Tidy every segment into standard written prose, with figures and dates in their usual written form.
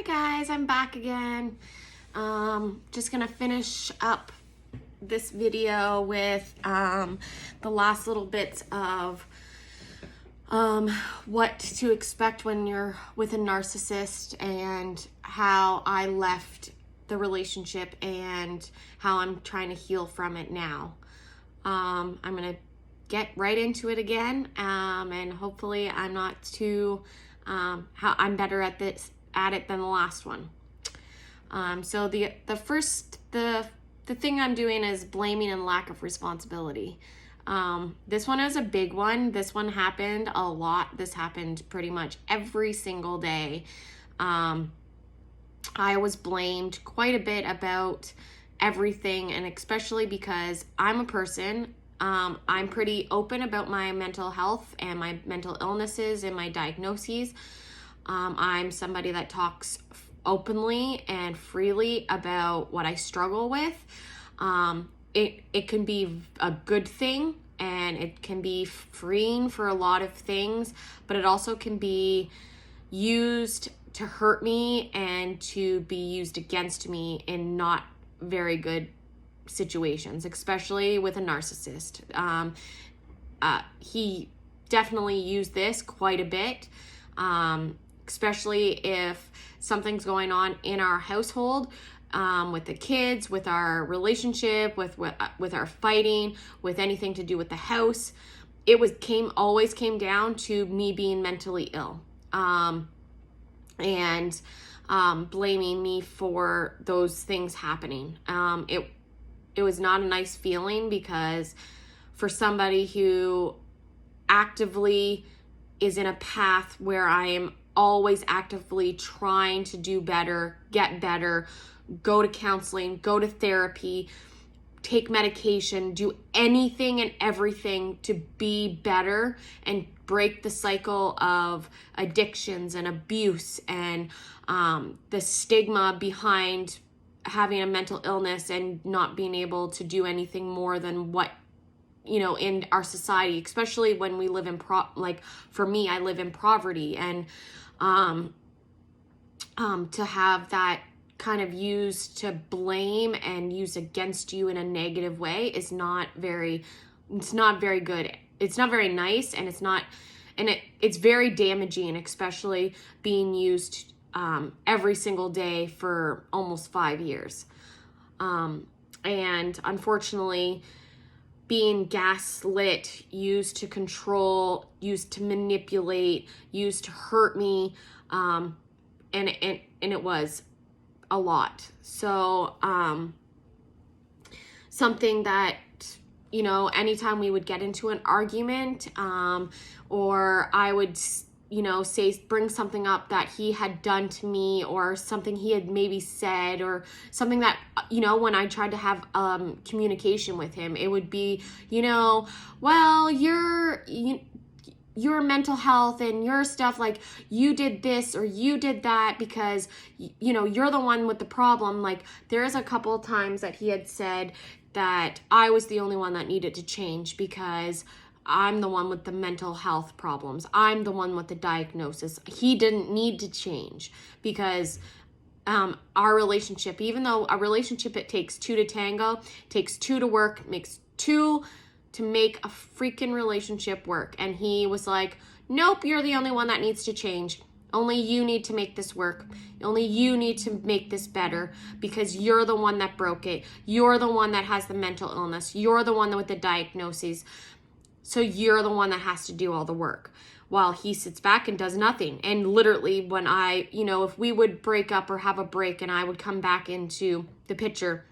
Hi guys, I'm back again. Just gonna finish up this video with the last little bits of what to expect when you're with a narcissist and how I left the relationship and how I'm trying to heal from it now. I'm gonna get right into it again, and hopefully I'm not too how I'm better at it than the last one. So the thing I'm doing is blaming and lack of responsibility. This one is a big one. This one happened a lot. This happened pretty much every single day. I was blamed quite a bit about everything, and especially because I'm a person. I'm pretty open about my mental health and my mental illnesses and my diagnoses. I'm somebody that talks openly and freely about what I struggle with. It can be a good thing and it can be freeing for a lot of things, but it also can be used to hurt me and to be used against me in not very good situations, especially with a narcissist. He definitely used this quite a bit, especially if something's going on in our household, with the kids, with our relationship, with our fighting, with anything to do with the house. It always came down to me being mentally ill, and blaming me for those things happening. It was not a nice feeling, because for somebody who actively is in a path where I am always actively trying to do better, get better, go to counseling, go to therapy, take medication, do anything and everything to be better and break the cycle of addictions and abuse and the stigma behind having a mental illness and not being able to do anything more than what, in our society, especially when we live in for me, I live in poverty, and to have that kind of used to blame and used against you in a negative way is not very good. It's not very nice, and it's very damaging, especially being used every single day for almost 5 years. And unfortunately, being gaslit, used to control, used to manipulate, used to hurt me, and it was a lot. So something that, anytime we would get into an argument, or I would bring something up that he had done to me, or something he had maybe said, or something that, when I tried to have communication with him, it would be, well, your mental health and your stuff, like, you did this or you did that because, you're the one with the problem. Like, there is a couple of times that he had said that I was the only one that needed to change because I'm the one with the mental health problems. I'm the one with the diagnosis. He didn't need to change because our relationship, even though a relationship, it takes two to tango, takes two to work, makes two to make a freaking relationship work. And he was like, nope, you're the only one that needs to change. Only you need to make this work. Only you need to make this better because you're the one that broke it. You're the one that has the mental illness. You're the one with the diagnoses. So you're the one that has to do all the work, while he sits back and does nothing. And literally, when I, if we would break up or have a break and I would come back into the picture,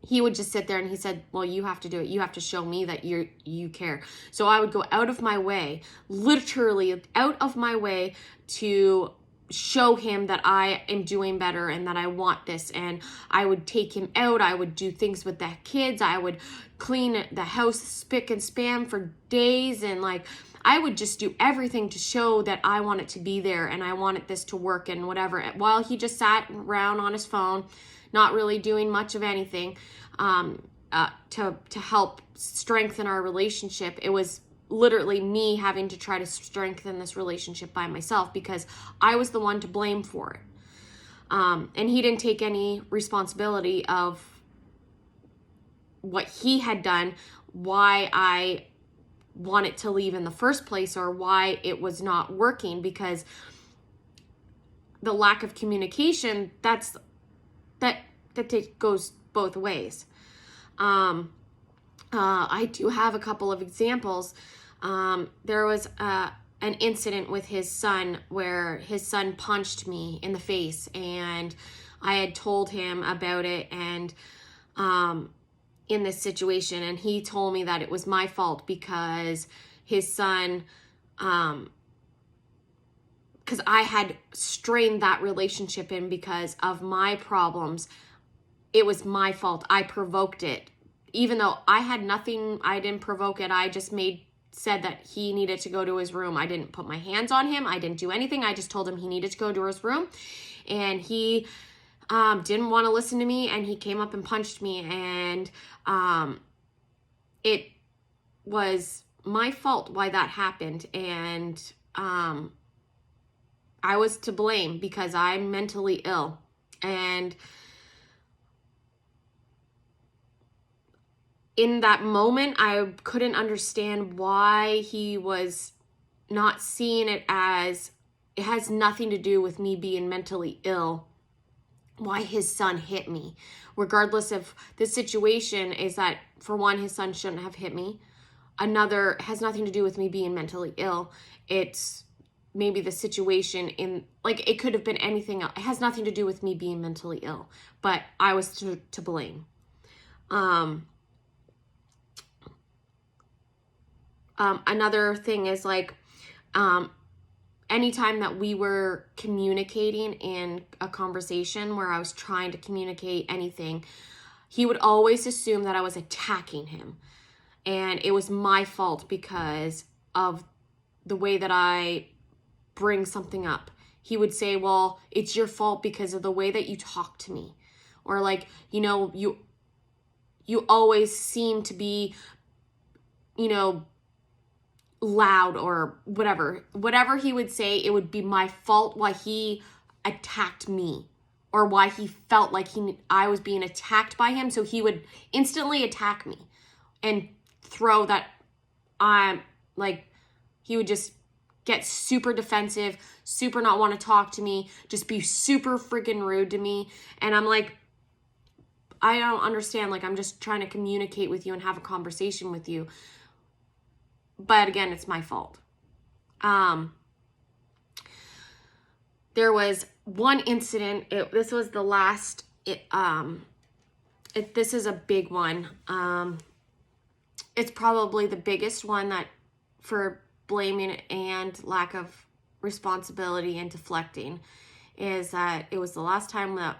he would just sit there and he said, well, you have to do it. You have to show me that you care. So I would go out of my way, literally out of my way, to show him that I am doing better and that I want this. And I would take him out. I would do things with the kids. I would clean the house spick and span for days. And I would just do everything to show that I wanted to be there and I wanted this to work and whatever. While he just sat around on his phone, not really doing much of anything to help strengthen our relationship. It was literally me having to try to strengthen this relationship by myself because I was the one to blame for it. And he didn't take any responsibility of what he had done, why I wanted to leave in the first place, or why it was not working, because the lack of communication, that goes both ways. I do have a couple of examples. There was an incident with his son where his son punched me in the face, and I had told him about it, and in this situation, and he told me that it was my fault because his son, because I had strained that relationship in because of my problems. It was my fault. I provoked it. Even though I had nothing, I didn't provoke it. I just said that he needed to go to his room. I didn't put my hands on him. I didn't do anything. I just told him he needed to go to his room. And he didn't want to listen to me, and he came up and punched me, and it was my fault why that happened, and I was to blame because I'm mentally ill. And in that moment, I couldn't understand why he was not seeing it as it has nothing to do with me being mentally ill, why his son hit me. Regardless of the situation, is that, for one, his son shouldn't have hit me. Another, has nothing to do with me being mentally ill. It's maybe the situation it could have been anything else. It has nothing to do with me being mentally ill, but I was to blame. Another thing is anytime that we were communicating in a conversation where I was trying to communicate anything, he would always assume that I was attacking him. And it was my fault because of the way that I bring something up. He would say, well, it's your fault because of the way that you talk to me. Or you always seem to be, loud, or whatever he would say. It would be my fault why he attacked me, or why he felt like I was being attacked by him. So he would instantly attack me and throw that he would just get super defensive, super not want to talk to me, just be super freaking rude to me. And I'm like, I don't understand. I'm just trying to communicate with you and have a conversation with you. But again, it's my fault. There was one incident. This was the last. This is a big one. It's probably the biggest one that for blaming and lack of responsibility and deflecting, is that it was the last time that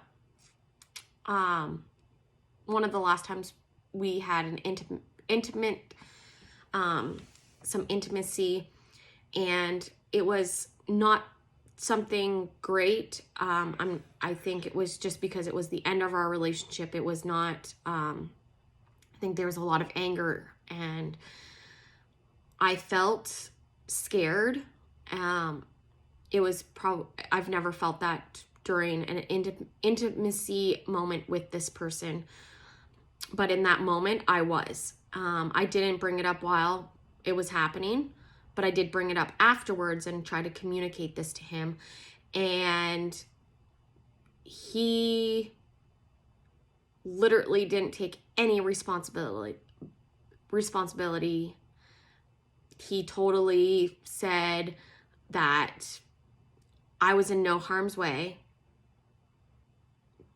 one of the last times we had an intimate some intimacy, and it was not something great. I think it was just because it was the end of our relationship. It was not, I think there was a lot of anger, and I felt scared. It was I've never felt that during an intimacy moment with this person, but in that moment I was. I didn't bring it up while it was happening, but I did bring it up afterwards and try to communicate this to him. And he literally didn't take any responsibility. He totally said that I was in no harm's way.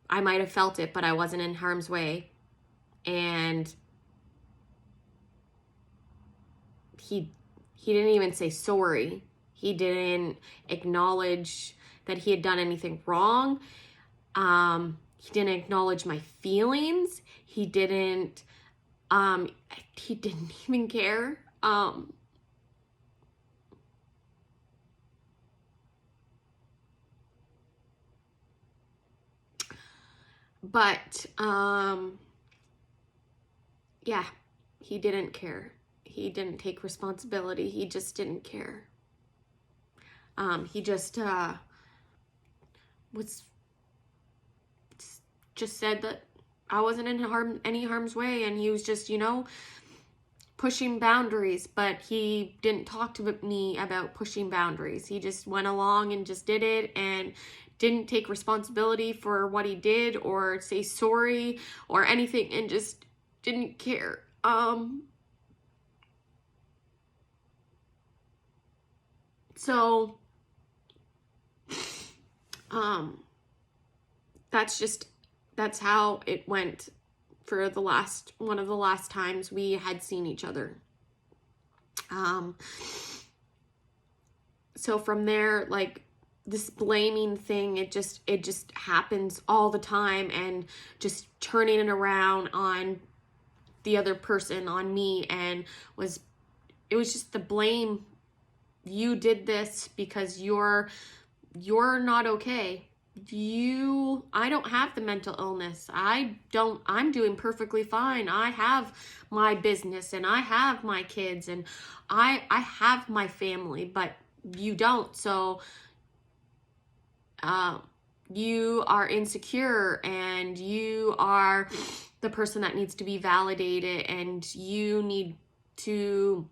I might have felt it, but I wasn't in harm's way. And he didn't even say sorry. He didn't acknowledge that he had done anything wrong. He didn't acknowledge my feelings. He didn't even care. But yeah, he didn't care. He didn't take responsibility. He just didn't care. He just was just said that I wasn't in any harm's way, and he was just, you know, pushing boundaries, but he didn't talk to me about pushing boundaries. He just went along and just did it and didn't take responsibility for what he did or say sorry or anything, and just didn't care. So that's how it went for one of the last times we had seen each other. So from there, like, this blaming thing, it just happens all the time, and just turning it around on the other person, on me, and it was just the blame. You did this because you're not okay. I don't have the mental illness. I'm doing perfectly fine. I have my business, and I have my kids, and I have my family, but you don't. So you are insecure, and you are the person that needs to be validated, and you need to,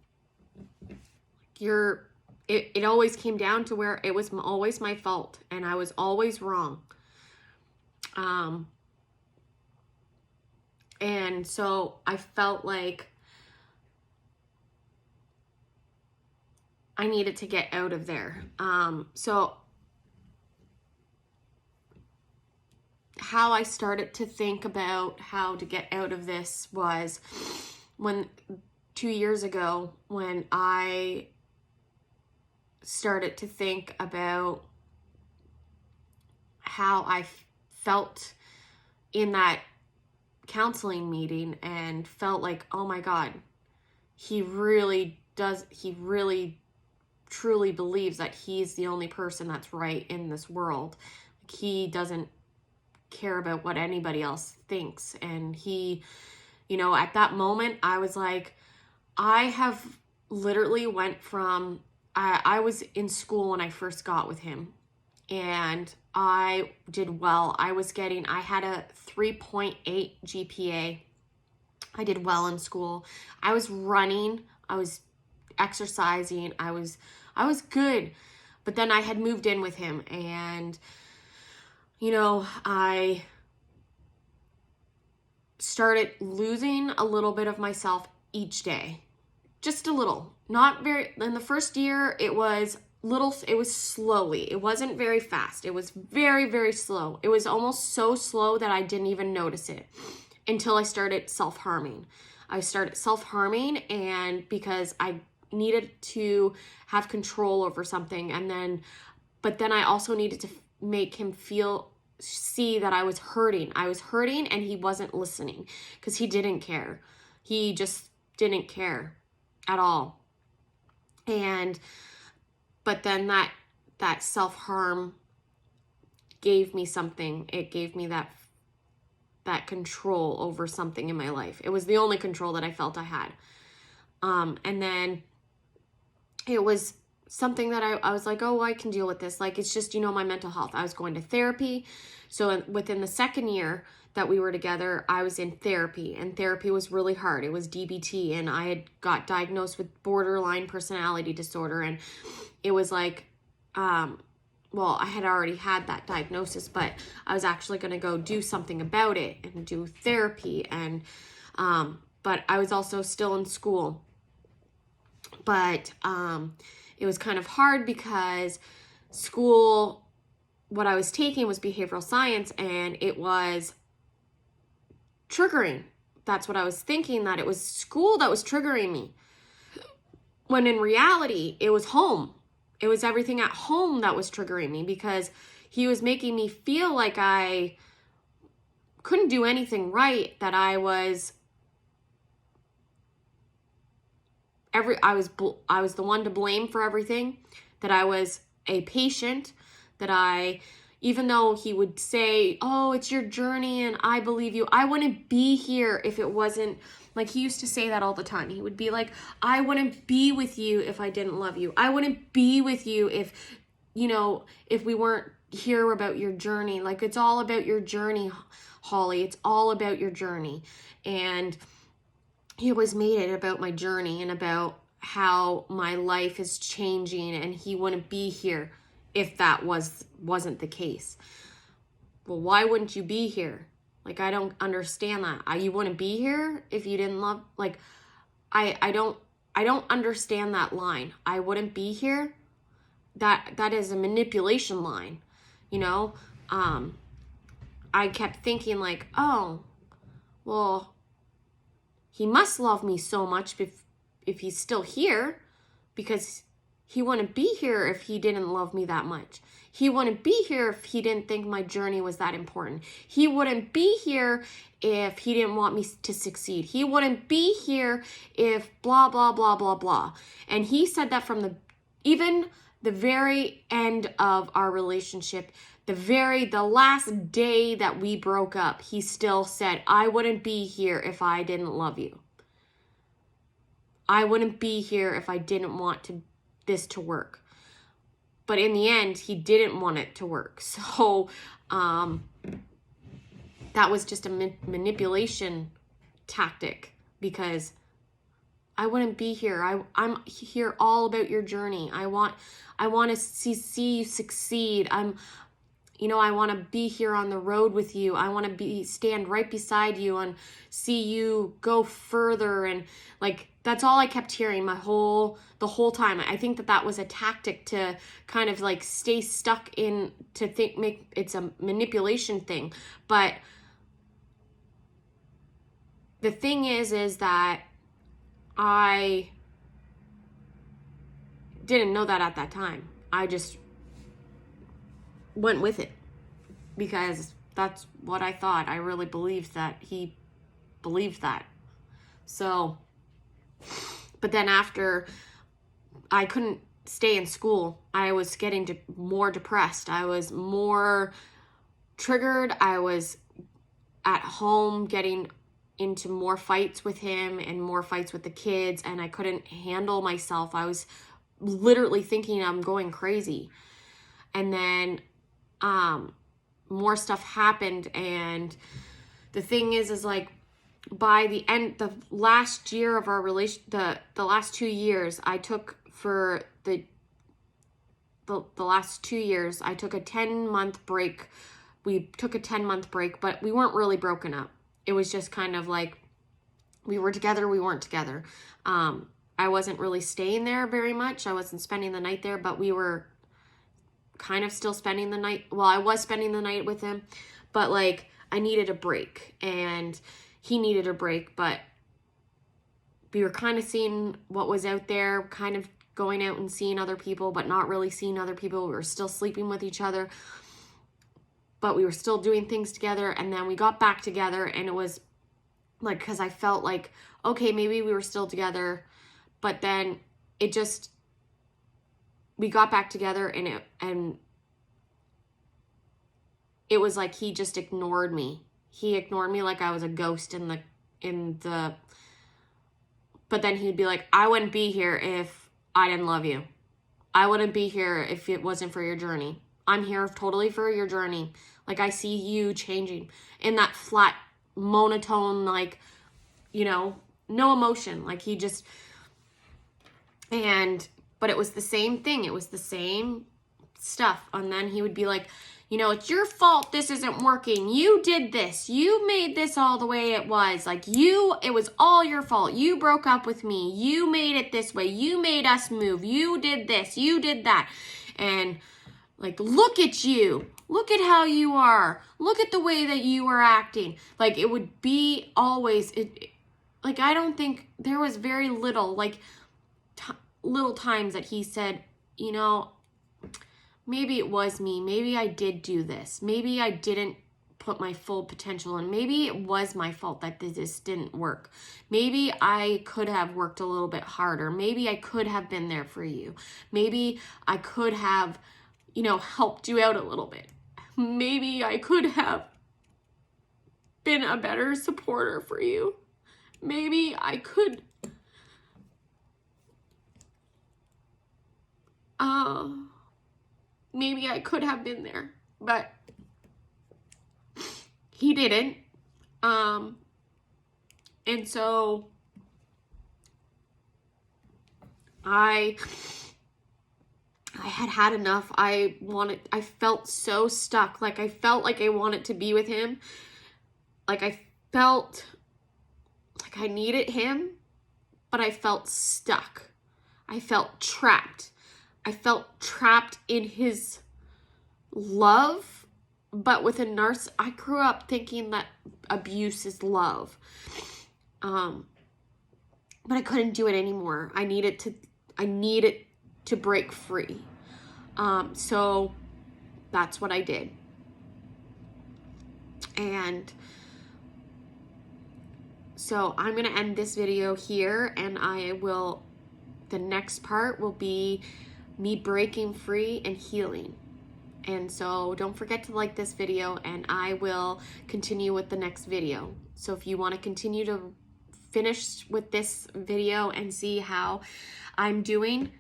it always came down to where it was always my fault, and I was always wrong. And so I felt like I needed to get out of there. So how I started to think about how to get out of this was 2 years ago, when I started to think about how I felt in that counseling meeting, and felt like, oh my God, he really truly believes that he's the only person that's right in this world. Like, he doesn't care about what anybody else thinks. And he, you know, at that moment, I was like, I have literally went from, I was in school when I first got with him, and I did well. I had a 3.8 GPA. I did well in school. I was running, I was exercising, I was good. But then I had moved in with him, and, you know, I started losing a little bit of myself each day. Just a little. Not very. In the first year, it was slowly. It wasn't very fast. It was very, very slow. It was almost so slow that I didn't even notice it until I started self-harming. And because I needed to have control over something, but then I also needed to make him see that I was hurting. And he wasn't listening, because he didn't care. He just didn't care at all. But then that self-harm gave me something. It gave me that control over something in my life. It was the only control that I felt I had. And then it was something that I was like, oh, I can deal with this. Like, it's just, you know, my mental health. I was going to therapy. So within the second year that we were together, I was in therapy, and therapy was really hard. It was DBT, and I had got diagnosed with borderline personality disorder. And it was like, well, I had already had that diagnosis, but I was actually going to go do something about it and do therapy. And, but I was also still in school. But, it was kind of hard because school, what I was taking was behavioral science, and it was triggering. That's what I was thinking, that it was school that was triggering me. When in reality, it was home. It was everything at home that was triggering me, because he was making me feel like I couldn't do anything right, that I was the one to blame for everything, that I was a patient, that even though he would say, oh, it's your journey and I believe you, I wouldn't be here if it wasn't, like, he used to say that all the time. He would be like, I wouldn't be with you if I didn't love you. I wouldn't be with you if, you know, if we weren't hear about your journey. Like, it's all about your journey, Holly. It's all about your journey. And he always made it about my journey and about how my life is changing, and he wouldn't be here if that wasn't the case. Well, why wouldn't you be here? Like, I don't understand that. You wouldn't be here if you didn't love, like, I don't understand that line. I wouldn't be here. That is a manipulation line, you know? I kept thinking like, oh, well, he must love me so much if he's still here, because he wouldn't be here if he didn't love me that much. He wouldn't be here if he didn't think my journey was that important. He wouldn't be here if he didn't want me to succeed. He wouldn't be here if blah, blah, blah, blah, blah. And he said that from even the very end of our relationship, the last day that we broke up, he still said, I wouldn't be here if I didn't love you. I wouldn't be here if I didn't want this to work. But in the end, he didn't want it to work. So that was just a manipulation tactic, because I wouldn't be here. I'm here all about your journey. I want to see you succeed. I want to be here on the road with you. I want to stand right beside you and see you go further. And like, that's all I kept hearing the whole time. I think that was a tactic to kind of like stay stuck in, make it's a manipulation thing. But the thing is that I didn't know that at that time. I just went with it because that's what I thought. I really believed that he believed that. So, but then after, I couldn't stay in school. I was getting more depressed. I was more triggered. I was at home getting into more fights with him and more fights with the kids, and I couldn't handle myself. I was literally thinking I'm going crazy. And then more stuff happened, and the thing is like, by the end, the last year of our relation, the last 2 years, I took for the last 2 years, I took a 10-month break. We took a 10-month break, but we weren't really broken up. It was just kind of like, we were together, we weren't together. I wasn't really staying there very much. I wasn't spending the night there, but we were kind of still spending the night. Well, I was spending the night with him, but like, I needed a break, and he needed a break, but we were kind of seeing what was out there, kind of going out and seeing other people, but not really seeing other people. We were still sleeping with each other, but we were still doing things together. And then we got back together, and it was like, because I felt like, okay, maybe we were still together, but then we got back together, and it was like he just ignored me. He ignored me like I was a ghost but then he'd be like, I wouldn't be here if I didn't love you. I wouldn't be here if it wasn't for your journey. I'm here totally for your journey. Like, I see you changing in that flat monotone, like, no emotion. Like, but it was the same thing. It was the same stuff. And then he would be like, it's your fault this isn't working. You did this. You made this all the way it was. Like, it was all your fault. You broke up with me. You made it this way. You made us move. You did this. You did that. And like, look at you. Look at how you are. Look at the way that you are acting. Like, it would be always, like, I don't think there was very little, like, little times that he said, maybe it was me. Maybe I did do this. Maybe I didn't put my full potential in. Maybe it was my fault that this didn't work. Maybe I could have worked a little bit harder. Maybe I could have been there for you. Maybe I could have, helped you out a little bit. Maybe I could have been a better supporter for you. Maybe I could maybe I could have been there. but he didn't. And so I had enough. I felt so stuck. Like, I felt like I wanted to be with him. Like, I felt like I needed him, but I felt stuck. I felt trapped. I felt trapped in his love, but with a narcissist. I grew up thinking that abuse is love. But I couldn't do it anymore. I needed to break free. So that's what I did. And so I'm going to end this video here, and the next part will be me breaking free and healing. And so don't forget to like this video, and I will continue with the next video. So if you want to continue to finish with this video and see how I'm doing,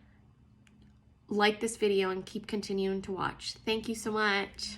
like this video and keep continuing to watch. Thank you so much.